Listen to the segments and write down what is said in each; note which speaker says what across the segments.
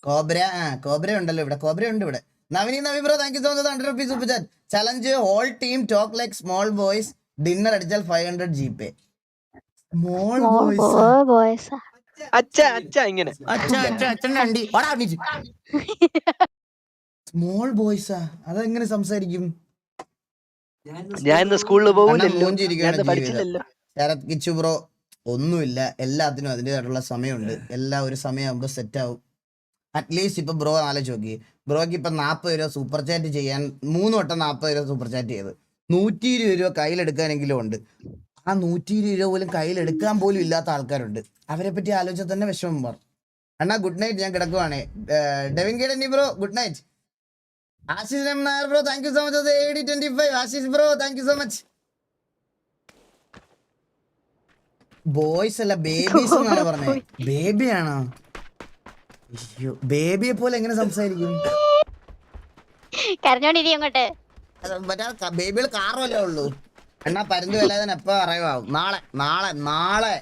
Speaker 1: Cobra cobra ഉണ്ടല്ലോ ഇവിടെ. Cobra ഉണ്ട് ഇവിടെ. നവി bro thank you so much 100 rupees super chat. Challenge whole team talk like small boys. Dinner അടിച്ചാൽ 500 GP. Small boys
Speaker 2: ഇങ്ങനെ
Speaker 1: small ബോയ്സാ അതെങ്ങനെ സംസാരിക്കും?
Speaker 2: ഞാൻ ഇന്ന് സ്കൂളിൽ പോകില്ലല്ലോ,
Speaker 1: ശരത് കിച്ചു ബ്രോ ഒന്നുമില്ല, എല്ലാത്തിനും അതിൻ്റെതായിട്ടുള്ള സമയമുണ്ട്. എല്ലാം ഒരു സമയമാകുമ്പോൾ സെറ്റ് ആവും. അറ്റ്ലീസ്റ്റ് ഇപ്പൊ ബ്രോ ആലോചിച്ച് നോക്കി, ബ്രോക്ക് ഇപ്പൊ 40 രൂപ സൂപ്പർ ചാറ്റ് ചെയ്യാൻ 3 വട്ടം 40 രൂപ സൂപ്പർ ചാറ്റ് ചെയ്ത് 120 രൂപ കയ്യിലെടുക്കാനെങ്കിലും ഉണ്ട്. ആ 120 രൂപ പോലും കയ്യിലെടുക്കാൻ പോലും ഇല്ലാത്ത ആൾക്കാരുണ്ട്. അവരെ പറ്റി ആലോചിച്ചാൽ തന്നെ വിഷമം മാറും. അണ്ണാ ഗുഡ് നൈറ്റ്, ഞാൻ കിടക്കുവാണേ. ഡെവിൻ കേഡനി bro good night. Ashish M Nair bro thank you so much. AD25 Ashish bro thank you so much. Boys അല്ല ബേബീസ് എന്നാണ് പറഞ്ഞത്. ബേബിയാണോ? അയ്യോ, ബേബിയെ പോലെ എങ്ങനെ സംസാരിക്കും?
Speaker 3: കരഞ്ഞോണ്ടിരിക്കോട്ടെ.
Speaker 1: മറ്റേ ബേബികൾ കാറല്ലേ ഉള്ളൂ. എന്നാ പരുന്ത് വല്ലാതെ എപ്പോ അറിവാവും. നാളെ നാളെ നാളെ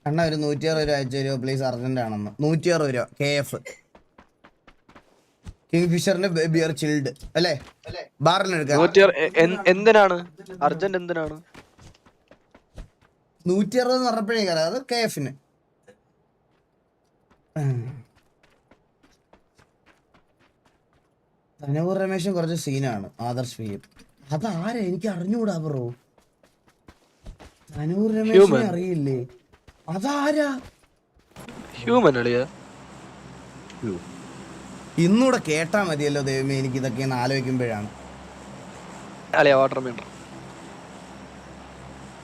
Speaker 1: അണ്ണ ഒരു 160 രൂപ അയച്ചു തരുമോ പ്ലീസ്, അർജന്റ് ആണെന്ന്. 160 രൂപ KF കിങ് ഫിഷറിന്റെ ബിയർ ചിൽഡ് അല്ലേ ബാറിൽ എടുക്കാം.
Speaker 2: എന്തിനാണ് അർജന്റ്? എന്തിനാണ്
Speaker 1: 160 എന്ന് പറഞ്ഞപ്പോഴേ കയറാം. അത് KF-ന്. തനൂർ രമേശൻ കുറച്ച് സീനാണ്. ആദർശ് ഫിലിം അതാരാ എനിക്ക് അറിഞ്ഞൂടാ ബ്രോ. തനൂർ രമേശനെ അറിയില്ലേ? അതാരാ?
Speaker 2: ഹ്യൂമൻ അളിയാ.
Speaker 1: ഇന്നൂടെ കേട്ടാ മതിയല്ലോ ദൈവമേ, എനിക്ക് ഇതൊക്കെ ആലോചിക്കുമ്പോഴാണ്.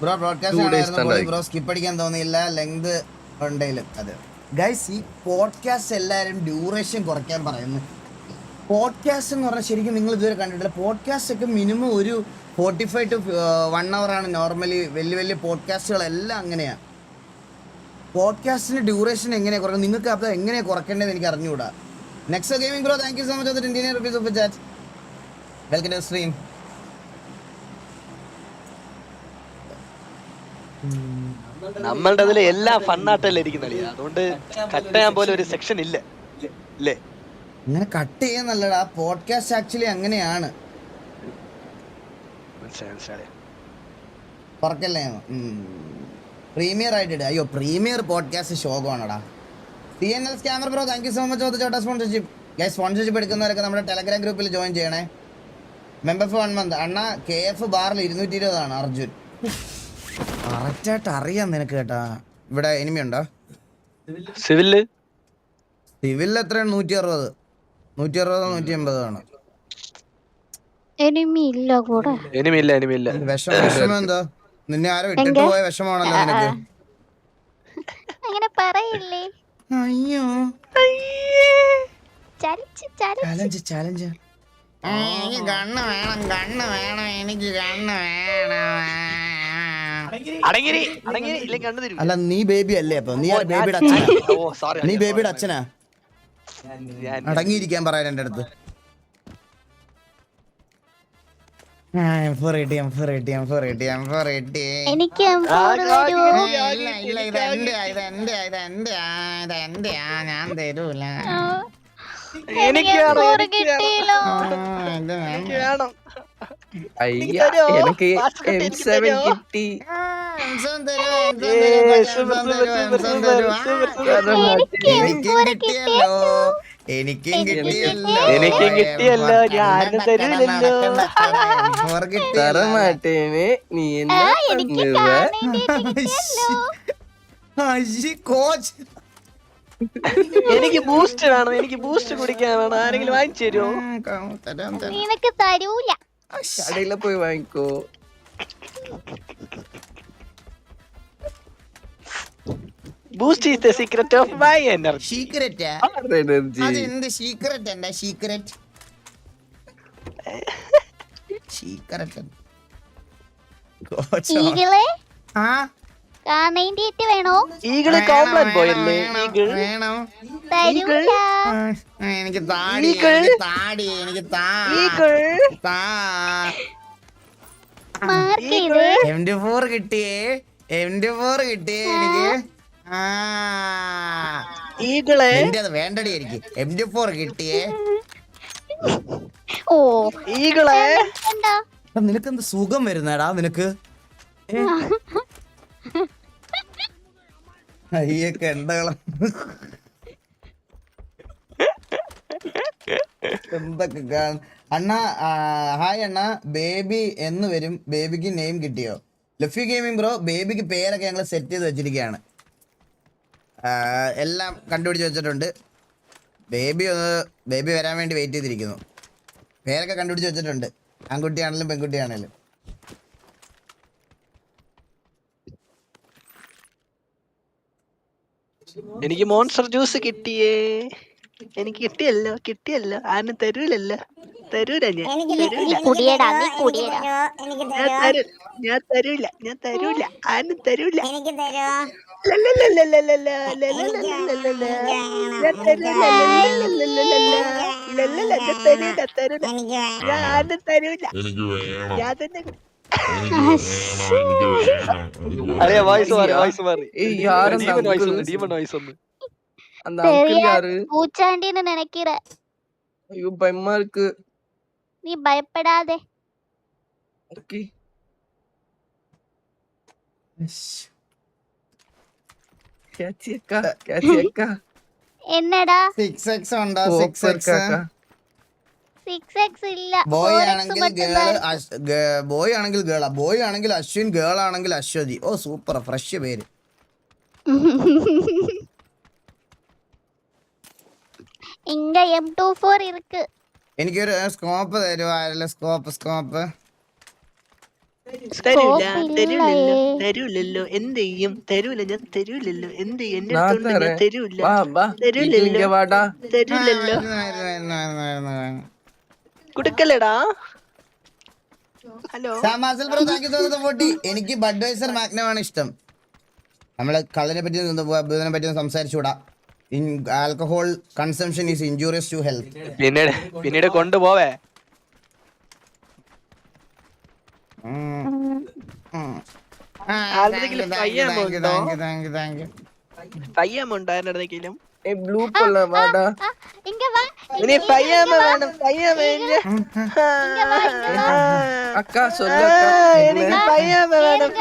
Speaker 1: ബ്രോ ബ്രോഡ്കാസ്റ്റ് ബ്രോ സ്കിപ്പ് അടിക്കാൻ തോന്നിയില്ല, ലെങ്ത് ഉണ്ടെങ്കിലും. അതെ ഗൈസ്, ഈ പോഡ്കാസ്റ്റ് എല്ലാവരും ഡ്യൂറേഷൻ കുറയ്ക്കാൻ പറയുന്നു. പോഡ്കാസ്റ്റ് എന്ന് പറഞ്ഞാൽ ശരിക്കും നിങ്ങൾ ഇതുവരെ കണ്ടിട്ടില്ല. പോഡ്കാസ്റ്റ് ഒക്കെ മിനിമം ഒരു 45 to 1 hour ആണ് നോർമലി. വലിയ വലിയ പോഡ്കാസ്റ്റുകളെല്ലാം അങ്ങനെയാണ്. പോഡ്കാസ്റ്റിന്റെ ഡ്യൂറേഷൻ എങ്ങനെയാണ് കുറയ്ക്കുന്നത്? നിങ്ങൾക്ക് അത് എങ്ങനെയാണ് കുറയ്ക്കേണ്ടത് എനിക്ക് അറിഞ്ഞുകൂടാ. Next gaming bro thank you so much 20 rupees super chat. Welcome to stream.
Speaker 2: നമ്മളുടെ അതിൽ എല്ലാം ഫണ്ണായിട്ടല്ലേ ഇരിക്കുന്നത്, അതുകൊണ്ട് കട്ട് ചെയ്യാൻ പോലെ ഒരു സെക്ഷൻ ഇല്ല അല്ലേ?
Speaker 1: ഇങ്ങനെ കട്ട് ചെയ്യുന്നല്ലടാ, പോഡ്കാസ്റ്റ് ആക്ച്വലി അങ്ങനെയാണ്. പറക്കല്ലേ പ്രീമിയർ ആയിട്ട്. അയ്യോ, പ്രീമിയർ പോഡ്കാസ്റ്റ് ശോകമാണടാ. TNL scammer bro thank you so much for the chota sponsorship. Guys, sponsorship എടുക്കുന്നവരൊക്കെ നമ്മുടെ ടെലഗ്രാം ഗ്രൂപ്പിൽ ജോയിൻ ചെയ്യണേ. Member for 1 month. Anna KF ബാറിൽ 220 ആണ്. അർജുൻ കറക്റ്റായിട്ട് അറിയാം നിനക്ക് കേട്ടാ. ഇവിടെ എനിമി ഉണ്ടോ?
Speaker 2: സിവില്
Speaker 1: എത്രയാണ്? 160 180 ആണ്.
Speaker 3: എനിമിയില്ല കൂടെ.
Speaker 2: എനിമില്ല.
Speaker 1: വിഷമം എന്തോ? നിന്നെ ആരോ ഇട്ടിട്ട് പോയ വിഷമാണല്ലോ നിനക്ക്.
Speaker 3: അങ്ങനെ പറയില്ലേ.
Speaker 1: അയ്യോ,
Speaker 3: ചലഞ്ച്
Speaker 1: ചാലഞ്ച്. എനിക്ക് കണ്ണ് വേണം എനിക്ക് കണ്ണ് വേണം. അല്ല, നീ ബേബി അല്ലേ? അപ്പൊ നീ ബേബിയുടെ അച്ഛനാ? നീ ബേബിയുടെ അച്ഛനാ? അടങ്ങിയിരിക്കാൻ പറയാൻ എൻ്റെ അടുത്ത്. ഞാൻ തരൂല.
Speaker 2: എനിക്ക് കിട്ടി.
Speaker 1: എനിക്കും കിട്ടിയല്ലോ.
Speaker 2: ഞാനും തരൂലല്ലോ.
Speaker 1: കോച്ച്,
Speaker 2: എനിക്ക് ബൂസ്റ്റ് വേണം, എനിക്ക് ബൂസ്റ്റ് കുടിക്കാൻ വേണം. ആരെങ്കിലും വാങ്ങിച്ചു തരുമോ?
Speaker 3: നിനക്ക് തരൂല.
Speaker 2: കടയില് പോയി വാങ്ങിക്കോ. Boost is the secret of my energy.
Speaker 1: സീക്രറ്റാ? അതെന്ത് സീക്രറ്റ്? എന്താ സീക്രറ്റ്?
Speaker 3: ഈഗിളെ
Speaker 1: ആ
Speaker 3: കാണേണ്ടിട്ട് വേണോ?
Speaker 2: ഈഗിള് കോംപ്ലൻ പോയല്ലേ? ഈഗിൾ
Speaker 1: വേണം.
Speaker 3: തരൂല.
Speaker 1: എനിക്ക് താടി, എനിക്ക് താ.
Speaker 3: മാർക്ക് ചെയ്തേ.
Speaker 1: M24 കിട്ടിയേ, M24 കിട്ടിയേ എനിക്ക്.
Speaker 2: ഈകളെ
Speaker 1: നിന്റെ അത് വേണ്ടടി എനിക്ക്. M24 കിട്ടിയേ.
Speaker 3: ഓ
Speaker 2: ഈകളെ
Speaker 3: എന്താ
Speaker 1: നിനക്ക് എന്ത് സുഖം വരുന്നടാ നിനക്ക്? അയ്യൊക്കെ എന്തകള എന്തൊക്കെ അണ്ണ. ഹായ് അണ്ണ. ബേബി എന്ന് വരും? ബേബിക്ക് നെയിം കിട്ടിയോ? ലഫി ഗെയിമിംഗ് ബ്രോ, ബേബിക്ക് പേരൊക്കെ ഞങ്ങൾ സെറ്റ് ചെയ്ത് വെച്ചിരിക്കുകയാണ്. എല്ലാം കണ്ടുപിടിച്ച് വെച്ചിട്ടുണ്ട്. ബേബി വരാൻ വേണ്ടി വെയിറ്റ് ചെയ്തിരിക്കുന്നു. പേരൊക്കെ കണ്ടുപിടിച്ച് വെച്ചിട്ടുണ്ട്, ആൺകുട്ടിയാണെങ്കിലും പെൺകുട്ടിയാണെങ്കിലും.
Speaker 2: എനിക്ക് മോൺസ്റ്റർ ജ്യൂസ് കിട്ടിയേ. എനിക്ക് കിട്ടിയല്ലോ ആരും തരൂലല്ലോ. തരൂല ഞാൻ തരൂല.
Speaker 3: കുടിയടാ, നീ കുടിയടാ.
Speaker 2: ഞാൻ തരൂല ആരും തരൂല.
Speaker 4: എനിക്ക് തരോ?
Speaker 2: ലല്ലല്ലല്ലല്ലല്ല, ലല്ലല്ലല്ലല്ലല്ല. ഞാൻ തരൂല, ലല്ലല്ലല്ലല്ലല്ല. തരൂല.
Speaker 4: എനിക്ക് വേണം.
Speaker 2: ഞാൻ ആരും തരൂല.
Speaker 5: എനിക്ക് വേണം.
Speaker 2: ഞാൻ തന്നെ
Speaker 5: അറിയാ
Speaker 2: വോയിസ് മാറി.
Speaker 6: ഡീമൺ
Speaker 2: വോയിസ് ഒന്ന്.
Speaker 6: அந்த அங்கிள் யாரு?
Speaker 3: பூச்சாண்டின்னு நினைக்கிற.
Speaker 6: ஐயோ பயமா இருக்கு.
Speaker 3: நீ பயப்படாதே.
Speaker 6: ஓகே. கேச்சி அக்கா.
Speaker 3: என்னடா
Speaker 1: 6x ഉണ്ടോ?
Speaker 6: சூப்பர்
Speaker 1: 6x
Speaker 6: காக்கா.
Speaker 3: 6x இல்ல.
Speaker 1: ബോയ്
Speaker 3: 4x
Speaker 1: ആണെങ്കിൽ
Speaker 3: மட்டும்தான்.
Speaker 1: ബോയ് ആണെങ്കിൽ ഗേളാ. ബോയ് ആണെങ്കിൽ അശ്വിൻ, ഗേൾ ആണെങ്കിൽ അശ്വതി. ഓ സൂപ്പർ, ഫ്രഷ് പേര്.
Speaker 3: இங்க M24 இருக்கு.
Speaker 1: എനിക്കൊരു സ്കോപ്പ് തരുമോ? ആരല്ല സ്കോപ്പ്?
Speaker 2: തരൂലല്ലോ എന്ത് ചെയ്യും? തരൂല, ഞാൻ തരൂലല്ലോ എന്ത് ചെയ്യും? എന്റെ
Speaker 6: நான்
Speaker 2: അടുത്തുണ്ട്, ഞാൻ
Speaker 6: தரேன்.
Speaker 2: തരൂല.
Speaker 6: வா வா.
Speaker 2: തരൂലല്ലോ.
Speaker 6: இங்க வாடா.
Speaker 2: തരൂലല്ലോ. കൊടുക്കല്ലടാ. ഹലോ
Speaker 1: എനിക്ക് ബഡ്വൈസർ മാഗ്നം ആണ് ഇഷ്ടം. നമ്മള് കള്ളിനെ പറ്റി ഇതിനെ പറ്റി സംസാരിച്ചുകൂടാ. Alcohol consumption is injurious to health.
Speaker 2: പിന്നീട് കൊണ്ടുപോവേ. പയ്യാമുണ്ടായിരുന്നെങ്കിലും
Speaker 6: ஏய் ப்ளூ போல வாடா.
Speaker 3: இங்க வா.
Speaker 2: ഇനി പയ്യാമ വേണം.
Speaker 6: அக்கா சொல்லு அக்கா.
Speaker 2: എനിക്ക് പയ്യാമ വേണം.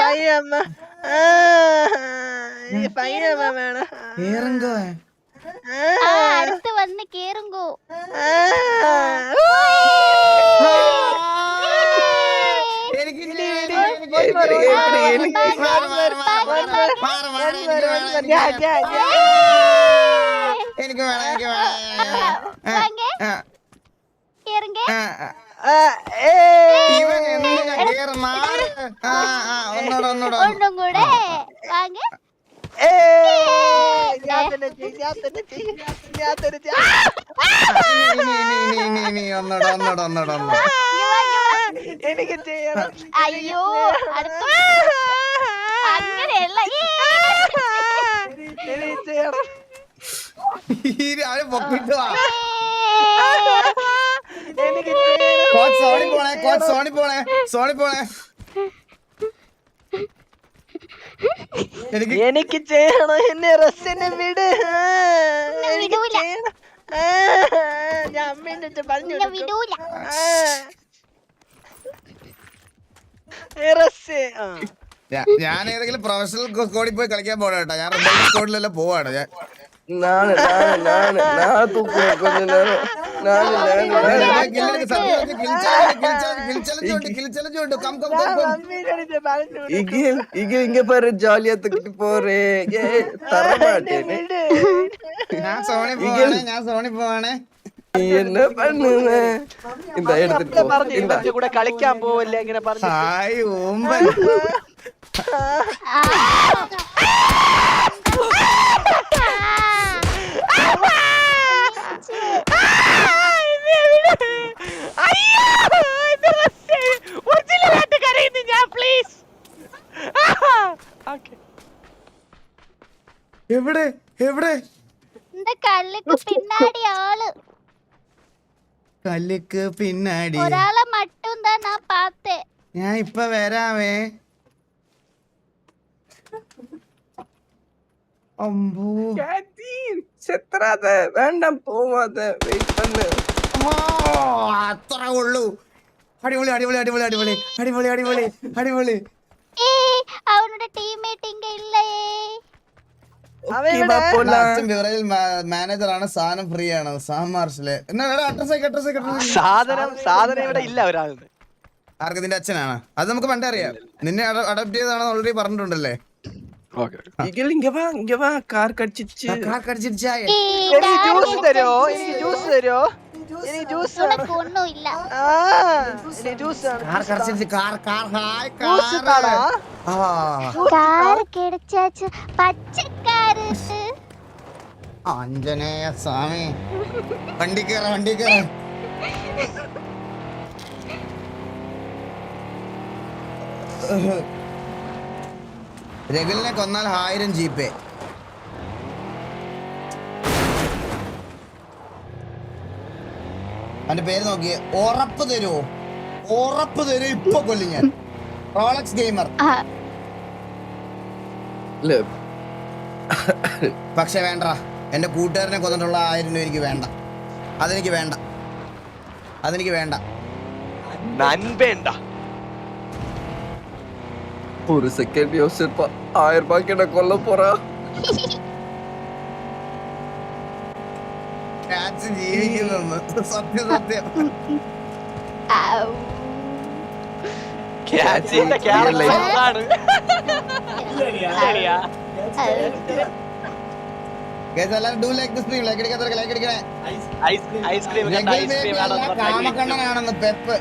Speaker 2: എനിക്ക് പയ്യാമ വേണം.
Speaker 3: அடுத்து வந்து கேருங்கோ.
Speaker 1: എനിക്ക് വേണം.
Speaker 3: வாங்க. கேருங்க.
Speaker 1: ഇവൻ ഒന്നൂടെ
Speaker 3: ஒண்ணும் கூட. வாங்க.
Speaker 1: ഒന്നൂടെ.
Speaker 2: എനിക്ക് ചെയ്യണം.
Speaker 3: അയ്യോ അങ്ങനെയല്ല.
Speaker 2: എനിക്ക് ചെയ്യണം.
Speaker 1: പൊക്കിട്ട് വാ.
Speaker 2: എനിക്ക്
Speaker 1: സോണി പോണേ.
Speaker 2: എനിക്ക് ചെയ്യണം. എന്നെ റസ്സിനെ വിട്. എനിക്ക്
Speaker 3: വിടൂല.
Speaker 2: ചെയ്യണം. ഞാൻ അമ്മേന്റെ അടുത്ത് പറഞ്ഞു
Speaker 3: ഇന്നെ വിടൂല.
Speaker 2: റസ്.
Speaker 1: ഞാൻ ഏതെങ്കിലും പ്രൊഫഷണൽ സ്കോഡിൽ പോയി കളിക്കാൻ പോണ കേട്ടോ. ഞാൻ റിബൽ സ്കോഡിലെല്ലാം പോവാണ്.
Speaker 6: நான் தூக்குவேன் கொஞ்ச நேரம். இங்க பாரு ஜாலியா தூக்கிட்டு போறேன். தர மாட்டேன்.
Speaker 1: ഞാൻ സോണി പോവാണേ.
Speaker 6: என்ன பண்ணுவேன்? இந்த எடுத்துட்டு போ. இந்த
Speaker 2: കൂടെ കളിക്കാൻ പോവല്ലേ ഇങ്ങനെ പറഞ്ഞു.
Speaker 1: ഹായ് ഓമ്പൻ. എവിടെ
Speaker 3: இந்த கல்லுக்கு பின்னாடி ஆளு.
Speaker 1: കല്ലുക്ക് പിന്നാടി.
Speaker 3: ഒരാളെ மட்டும் தான் நான் பார்த்தேன்.
Speaker 1: ഞാൻ ഇപ്പൊ വരാമേ. അമ്പൂ
Speaker 6: செத்துறாத வேண்டாம் போவாத வெயிட் பண்ணு.
Speaker 1: അത്ര ഉള്ളൂ. അടിപൊളി അടിപൊളി അടിപൊളി അടിപൊളി അടിപൊളി അടിപൊളി അടിപൊളി.
Speaker 3: അവനുടെ ടീംമേറ്റ് ഇങ്ങ ഇല്ലേ?
Speaker 6: Okay, വാ പോலாம்.
Speaker 1: അച്ഛൻ ബിവറേജിൽ മാനേജറാണ്. സാധനം ഫ്രീ ആണ്. സാം മാർഷല് എന്നാ അഡ്രസ്
Speaker 2: സാധനം ഇവിടെ ഇല്ല ഒരാളുടെ.
Speaker 1: ആർക്ക്? നിന്റെ അച്ഛനാണ്. അത് നമുക്ക് പണ്ടേ അറിയാം. നിന്നെ അഡോപ്റ്റ് ചെയ്താണെന്ന് ഓൾറെഡി പറഞ്ഞിട്ടുണ്ടല്ലേ.
Speaker 6: ഇഗിൽ ഇങ്ങ വാ കാർ കടിച്ചിച്ച്.
Speaker 1: കാർ കടിച്ചിരിച്ചായ
Speaker 2: എനിക്ക് ജ്യൂസ് തരോ? എനിക്ക് ജ്യൂസ് തരോ? എനിക്ക് ജ്യൂസ്
Speaker 3: ഉനക്ക് ഒന്നുമില്ല.
Speaker 2: എനിക്ക് ജ്യൂസ്
Speaker 1: കാർ കടിച്ചിരിച്ച്. കാർ ഹായ്
Speaker 2: ജ്യൂസ് താടാ.
Speaker 3: കാർ കിടച്ചാച്ച് പച്ചക്കാര്.
Speaker 1: ആഞ്ജനേയ സ്വാമി. വണ്ടി കയറ വണ്ടി കയറ. രഘുലിനെ കൊന്നാൽ 1000 ജീപ്പേ. അവന്റെ പേര് നോക്കിയേ. ഉറപ്പ് തരുമോ? ഉറപ്പ് തരും. ഇപ്പൊ കൊല്ലും ഞാൻ. Rolex gamer. പക്ഷെ വേണ്ട, എന്റെ കൂട്ടുകാരനെ കൊന്നിട്ടുള്ള 1000 രൂപ എനിക്ക് വേണ്ട. അതെനിക്ക് വേണ്ട. അതെനിക്ക് വേണ്ട.
Speaker 2: നൻപേണ്ട.
Speaker 6: ஒரு செகண்ட் யோசிப்பா 1000 ரூபாய்க்கு என்ன கொல்ல போறா.
Speaker 1: ജീവിക്കുന്നു. സത്യം സത്യം.
Speaker 2: ക്യാച്ചിന്റെ ക്യാരക്ടർ ആണ്.
Speaker 1: Guys, എല്ലാവരും do like this stream. Like അടിക്കാത്തവർക്ക് like അടിക്കണേ.
Speaker 2: ഐസ്ക്രീം
Speaker 1: കാമക്കണ്ണനാണെന്ന് പെപ്പ്.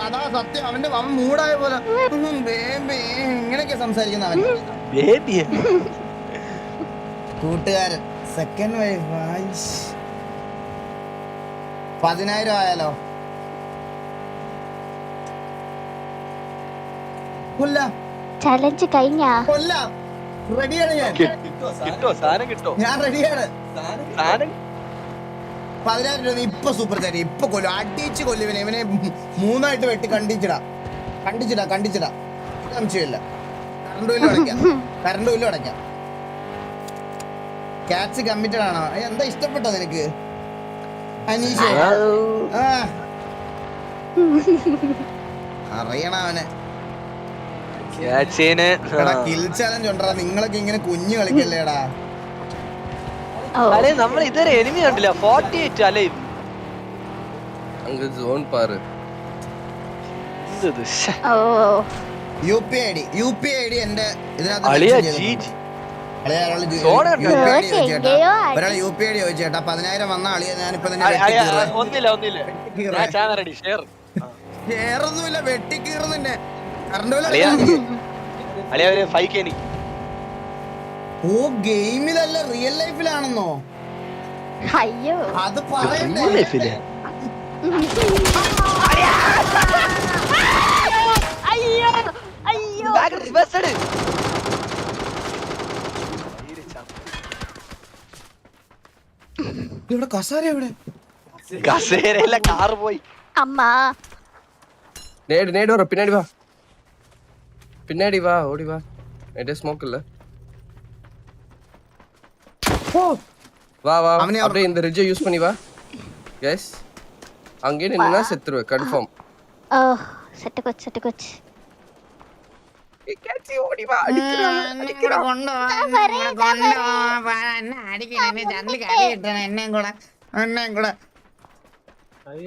Speaker 1: അതാ സത്യം. അവൻ മൂടായ പോലെ ബേബി ഇങ്ങനെയൊക്കെ സംസാരിക്കുന്ന അവൻ.
Speaker 2: ബേബി
Speaker 1: കൂട്ടുകാരൻ സെക്കൻഡ് വൈഫ് 10,000 ആയാലോ? കൊല്ലാം.
Speaker 3: ചലഞ്ച് കഴിഞ്ഞാ?
Speaker 1: കൊല്ലാം. റെഡിയാണ് ഞാൻ.
Speaker 2: കിട്ടോ? സാധനം കിട്ടോ?
Speaker 1: ഞാൻ റെഡിയാണ്.
Speaker 2: സാധനം
Speaker 1: 10,000 രൂപ ഇപ്പൊ സൂപ്പർ ചാരി. ഇപ്പൊ കൊല്ലും. അടിച്ച് കൊല്ലും. ഇവനെ 3 വെട്ടി കണ്ടിച്ചിടാ. സംശയമില്ല. കറണ്ട് ബില്ലും അടയ്ക്കാം. ക്യാറ്റ്സ് കമ്മിറ്റഡ് ആണോ? എന്താ ഇഷ്ടപ്പെട്ടോ നിനക്ക് അനീഷ്? അറിയണ അവനെ. കിൽ ചാലഞ്ച് ഉണ്ടോ? നിങ്ങളൊക്കെ ഇങ്ങനെ കുഞ്ഞു കളിക്കല്ലേടാ.
Speaker 2: അല്ലെ നമ്മൾ ഇതൊരു എനിമി കണ്ടില്ല. 48 അല്ലേ?
Speaker 6: அங்க ஜோன் பாரு.
Speaker 1: UPID എന്റെ ഇതിനകത്ത് ഒരാൾ UPID ചോദിച്ചേട്ടാ. 10,000 വന്ന അളിയ ഞാനിപ്പോ കേറൊന്നുമില്ല. വെട്ടിക്കീറുന്നെ കറണ്ട്. ഓ ഗെയിമിലല്ല റിയൽ ലൈഫിലാണെന്നോ?
Speaker 3: അയ്യോ
Speaker 1: അത് പറയണ്ടേ?
Speaker 3: അയ്യോ അയ്യോ.
Speaker 1: ഇവിടെ കസാര എവിടെ?
Speaker 2: കസേരയില്ല, കാറ് പോയി.
Speaker 3: അമ്മ
Speaker 6: நேடு வர பின்னாடி வா ஓடி வா. எடே ஸ்மோக் இல்ல. வா அப்படியே இந்த ரிட்ஜை யூஸ் பண்ணி வா. எஸ் அங்கே நின்னா செத்துருவே கன்ஃபார்ம்.
Speaker 3: ഓ സെറ്റ് കൊച്ച്.
Speaker 6: கேட்சி ஓடி வா. அடிக்குறான்.
Speaker 1: എന്നെയും കൂടെ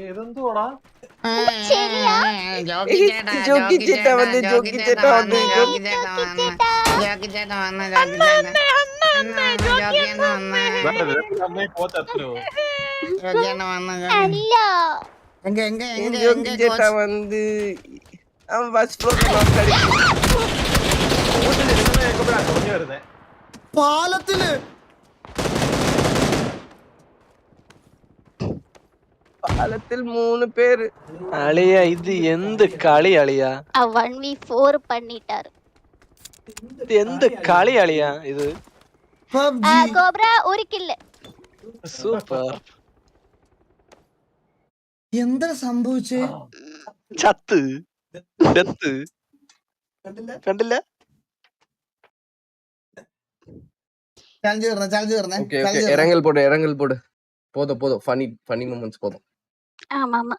Speaker 4: ഇതെന്തുവാടാ?
Speaker 3: ശരിയാ.
Speaker 6: ജോക്കി ചേട്ടാ വന്ന്.
Speaker 4: അമ്മയെ പോത്തോ?
Speaker 3: അല്ല
Speaker 6: ஜோக்கி சேட்டா வந்து அவன் பஸ் ஃப்ளோர்ல நாக் அடிச்சு.
Speaker 1: പാലത്തില്
Speaker 6: പാലത്തിൽ 3 പേര്.
Speaker 2: അളിയ ഇത് എന്ത് കളി അളിയ?
Speaker 3: 1v4 பண்ணிட்டாரு.
Speaker 2: ഇത് എന്ത് കളി അളിയ ഇത്?
Speaker 3: കോബ്ര ഒരു കില്ല്.
Speaker 2: സൂപ്പർ.
Speaker 1: എന്താ സംഭവിച്ചേ?
Speaker 2: ചത്ത് ഡെത്ത്
Speaker 1: കണ്ടില്ല
Speaker 2: കണ്ടില്ല.
Speaker 1: ചാലഞ്ച് പറഞ്ഞേ
Speaker 6: ஓகே ஓகே இரங்கல் போடு போதும் ஃபனி மூமெண்ட்ஸ் போதும்
Speaker 3: ஆமா ஆமா